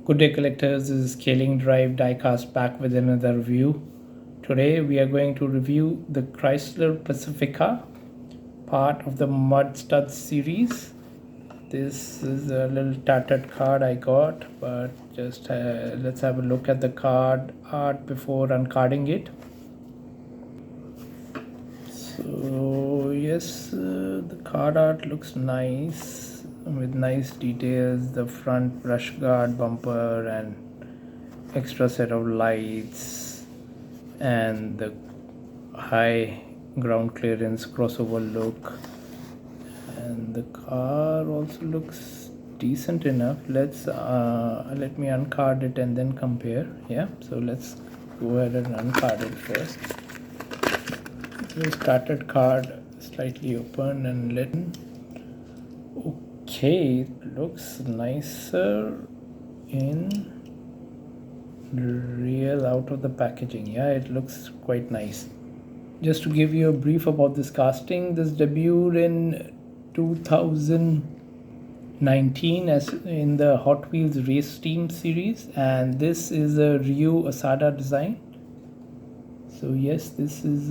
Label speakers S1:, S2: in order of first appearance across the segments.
S1: Good day collectors, this is Scaling Drive Diecast back with another review. Today we are going to review the Chrysler Pacifica, part of the Mud Studs series. This is a little tattered card I got, but just let's have a look at the card art before uncarding it. So yes, the card art looks nice with nice details, the front brush guard bumper and extra set of lights and the high ground clearance crossover look, and the car also looks decent enough. Let me uncard it and then compare. Yeah, so let's go ahead and uncard it first. The started card slightly open and let. Okay, it looks nicer in real out of the packaging. Yeah, it looks quite nice. Just to give you a brief about this casting, this debuted in 2019 as in the Hot Wheels Race Team series, and this is a Ryu Asada design. So yes, this is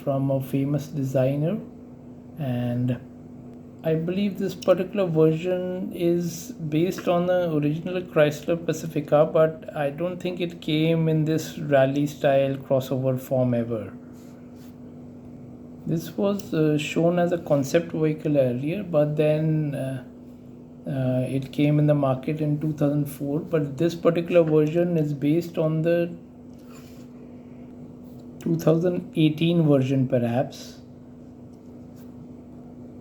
S1: from a famous designer, and I believe this particular version is based on the original Chrysler Pacifica, but I don't think it came in this rally style crossover form ever. This was shown as a concept vehicle earlier, but then it came in the market in 2004. But this particular version is based on the 2018 version, perhaps,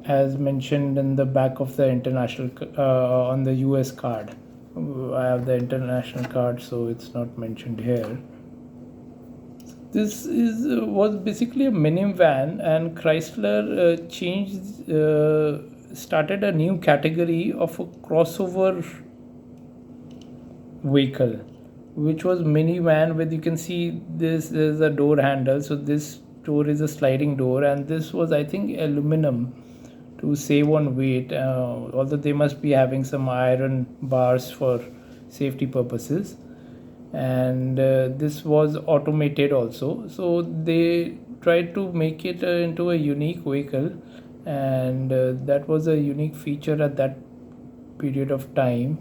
S1: as mentioned in the back of the international on the US card. I have the international card, so it's not mentioned here. This was basically a minivan, and Chrysler started a new category of a crossover vehicle, which was minivan. With, you can see this is a door handle, so this door is a sliding door, and this was, I think, aluminum to save on weight, although they must be having some iron bars for safety purposes. And this was automated also, so they tried to make it into a unique vehicle, and that was a unique feature at that period of time.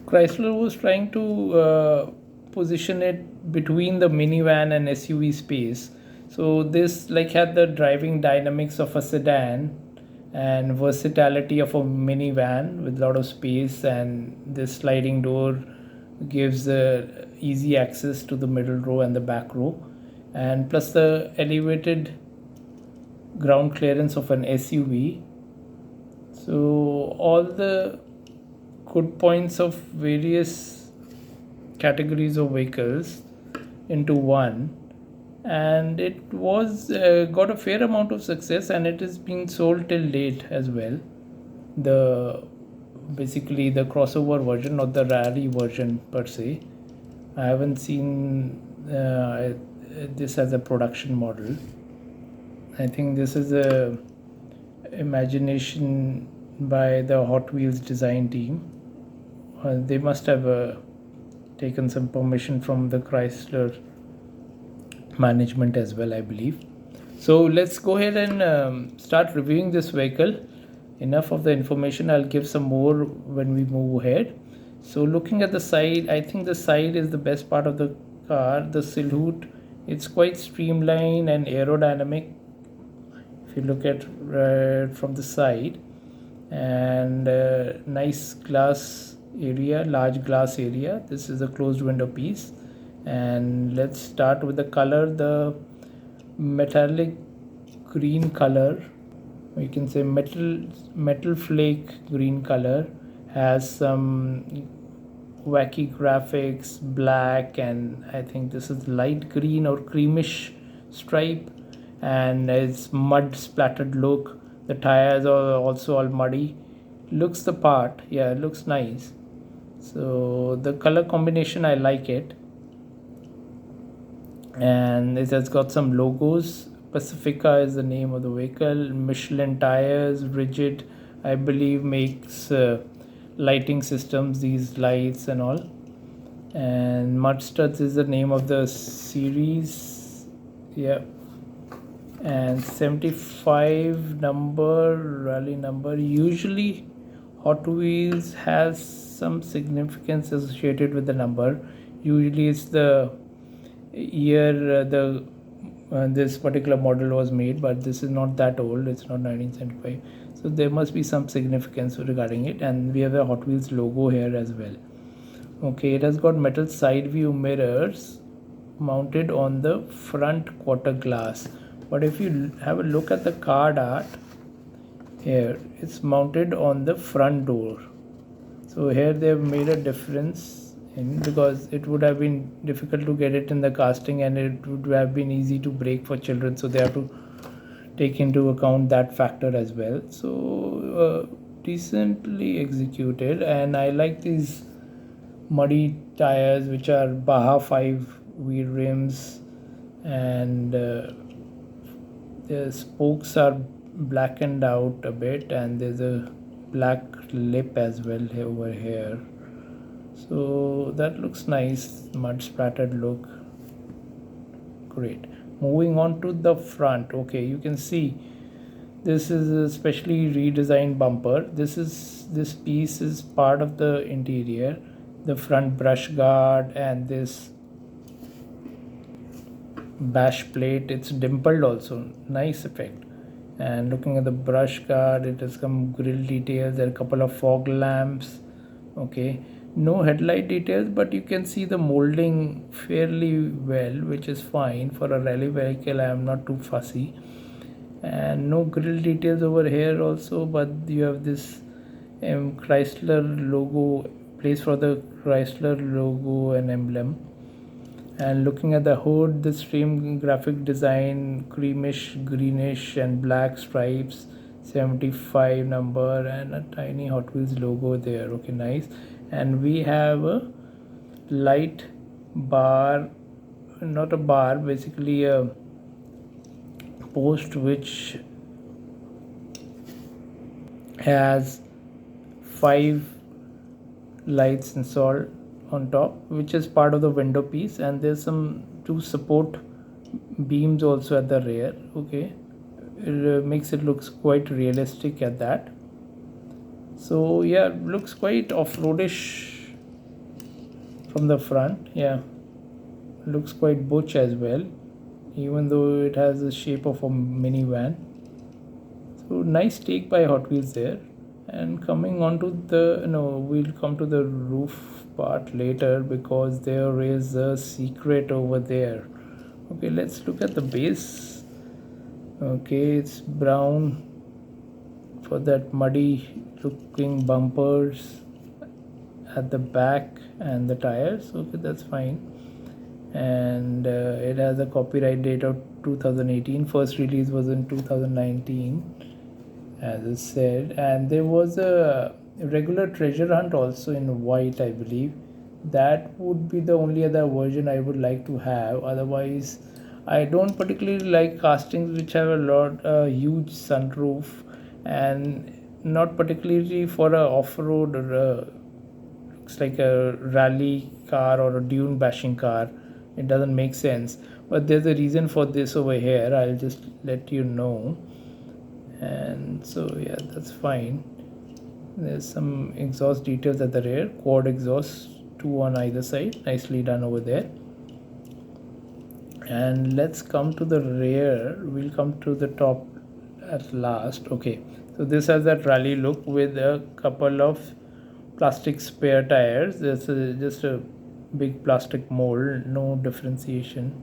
S1: Chrysler was trying to position it between the minivan and SUV space. So this like had the driving dynamics of a sedan and versatility of a minivan with a lot of space, and this sliding door gives easy access to the middle row and the back row, and plus the elevated ground clearance of an SUV. So all the good points of various categories of vehicles into one, and it was got a fair amount of success, and it is being sold till date as well. Basically the crossover version, not the rally version per se. I haven't seen this as a production model. I think this is a imagination by the Hot Wheels design team. They must have taken some permission from the Chrysler management as well, I believe. So let's go ahead and start reviewing this vehicle. Enough of the information, I'll give some more when we move ahead. So looking at the side, I think the side is the best part of the car. The silhouette, it's quite streamlined and aerodynamic if you look at from the side, and nice glass area, large glass area. This is a closed window piece. And let's start with the color. The metallic green color, you can say metal flake green color, has some wacky graphics, black, and I think this is light green or creamish stripe, and it's mud splattered look. The tires are also all muddy. Looks the part. Yeah, it looks nice. So the color combination, I like it. And it has got some logos. Pacifica is the name of the vehicle. Michelin tires, rigid, I believe, makes lighting systems, these lights and all. And Mud Studs is the name of the series. Yeah. And 75 number, rally number. Usually Hot Wheels has some significance associated with the number. Usually it's the year the this particular model was made, but this is not that old. It's not 1975, so there must be some significance regarding it. And we have a Hot Wheels logo here as well. Okay, it has got metal side view mirrors mounted on the front quarter glass, but if you have a look at the card art here, it's mounted on the front door. So here they have made a difference in, because it would have been difficult to get it in the casting and it would have been easy to break for children, so they have to take into account that factor as well. So decently executed, and I like these muddy tires which are Baja 5 wheel rims, and the spokes are blackened out a bit, and there's a black lip as well over here. So that looks nice, mud splattered look. Great. Moving on to the front. Okay, you can see this is a specially redesigned bumper. This piece is part of the interior, the front brush guard and this bash plate. It's dimpled also, nice effect. And looking at the brush guard, it has some grill details. There are a couple of fog lamps. Okay, no headlight details, but you can see the molding fairly well, which is fine for a rally vehicle. I am not too fussy. And no grill details over here also, but you have this Chrysler logo, place for the Chrysler logo and emblem. And looking at the hood, the stream graphic design, creamish, greenish and black stripes, 75 number and a tiny Hot Wheels logo there. Okay, nice. And we have a light bar, not a bar, basically a post which has 5 lights installed on top, which is part of the window piece, and there's some 2 support beams also at the rear. Okay, it makes it looks quite realistic at that. So yeah, looks quite off-roadish from the front. Yeah, looks quite butch as well, even though it has the shape of a minivan. So nice take by Hot Wheels there. And coming on to the, we'll come to the roof part later, because there is a secret over there. Okay, let's look at the base. Okay, it's brown for that muddy looking bumpers at the back and the tires. Okay, that's fine. And it has a copyright date of 2018. First release was in 2019, as I said. And there was a regular treasure hunt also in white, I believe. That would be the only other version I would like to have. Otherwise, I don't particularly like castings which have a huge sunroof, and not particularly for a off-road or looks like a rally car or a dune bashing car. It doesn't make sense, but there's a reason for this over here. I'll just let you know. And so yeah, that's fine. There's some exhaust details at the rear, quad exhaust, 2 on either side, nicely done over there. And let's come to the rear. We'll come to the top at last. Okay, so this has that rally look with a couple of plastic spare tires. There's just a big plastic mold, no differentiation.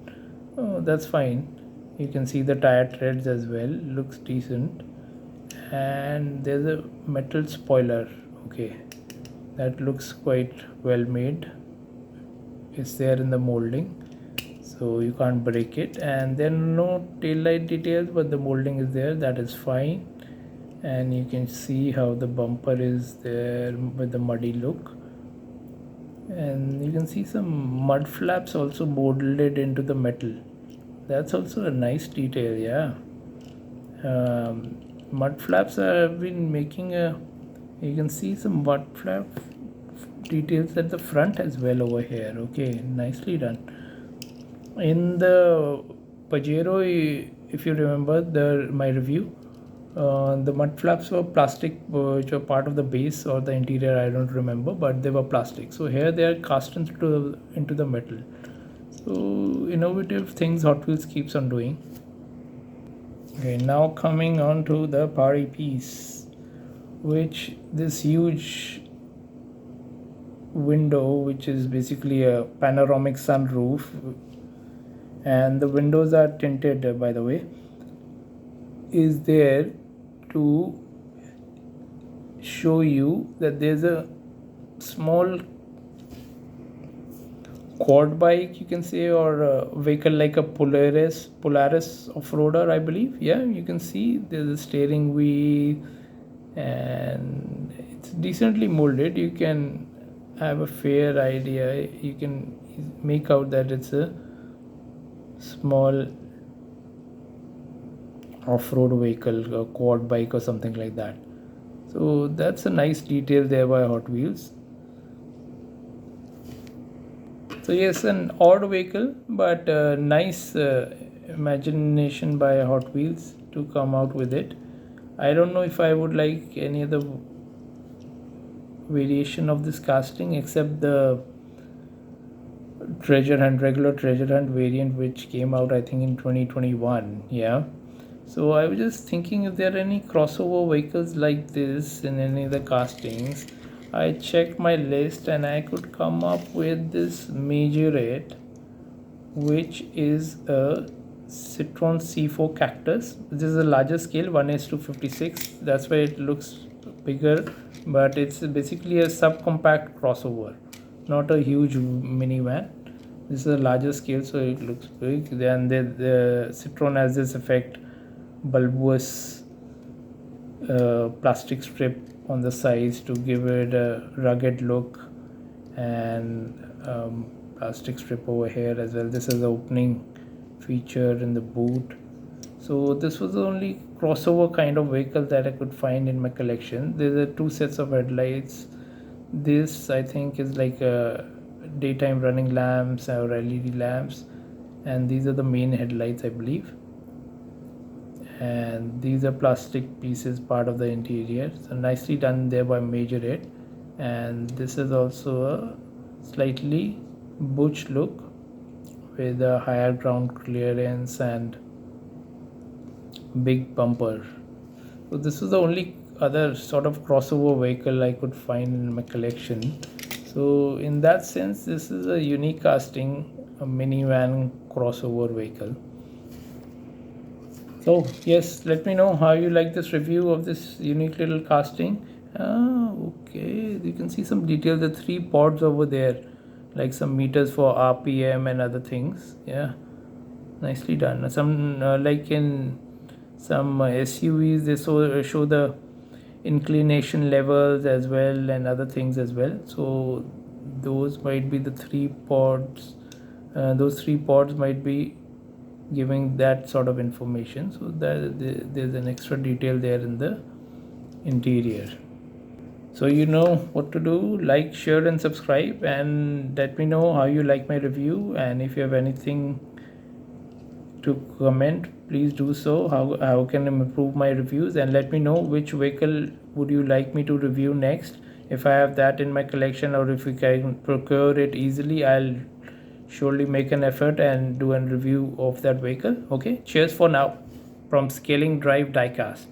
S1: Oh, that's fine. You can see the tire treads as well, looks decent. And there's a metal spoiler. Okay, that looks quite well made. It's there in the molding, so you can't break it. And then no tail light details, but the molding is there, that is fine. And you can see how the bumper is there with the muddy look. And you can see some mud flaps also molded into the metal. That's also a nice detail. Yeah, mud flaps have been making a You can see some mud flap details at the front as well over here. Okay, nicely done. In the Pajero, if you remember my review, the mud flaps were plastic, which were part of the base or the interior. I don't remember, but they were plastic. So here they are cast into the metal. So innovative things Hot Wheels keeps on doing. Okay, now coming on to the party piece, which this huge window, which is basically a panoramic sunroof, and the windows are tinted, by the way, is there to show you that there's a small quad bike, you can say, or a vehicle like a Polaris off-roader, I believe. Yeah, you can see there's a steering wheel and it's decently molded. You can have a fair idea. You can make out that it's a small off-road vehicle, a quad bike or something like that. So that's a nice detail there by Hot Wheels. So yes, an odd vehicle, but nice imagination by Hot Wheels to come out with it. I don't know if I would like any other variation of this casting except the regular treasure hunt variant, which came out I think in 2021. Yeah. So I was just thinking if there are any crossover vehicles like this in any of the castings. I checked my list and I could come up with this Majorette, which is a Citroen C4 Cactus. This is a larger scale, 1:56. That's why it looks bigger, but it's basically a subcompact crossover, not a huge minivan. This is a larger scale, so it looks big. Then the Citroen has this effect, bulbous plastic strip on the sides to give it a rugged look, and plastic strip over here as well. This is the opening feature in the boot. So this was the only crossover kind of vehicle that I could find in my collection. There are two sets of headlights. This I think is like a daytime running lamps or LED lamps, and these are the main headlights, I believe. And these are plastic pieces, part of the interior. So nicely done there by Majorette. And this is also a slightly butch look with a higher ground clearance and big bumper. So this is the only other sort of crossover vehicle I could find in my collection. So in that sense, this is a unique casting, a minivan crossover vehicle. So yes, let me know how you like this review of this unique little casting. Okay, you can see some details. The 3 pods over there, like some meters for RPM and other things. Yeah, nicely done. Some like in some SUVs, they show the inclination levels as well and other things as well. So those might be the 3 pods. Those 3 pods might be giving that sort of information, so that there's an extra detail there in the interior. So you know what to do. Like, share and subscribe, and let me know how you like my review, and if you have anything to comment, please do so. How can I improve my reviews, and let me know which vehicle would you like me to review next. If I have that in my collection, or if we can procure it easily, I'll surely make an effort and do a review of that vehicle. Okay, cheers for now from Scaling Drive Diecast.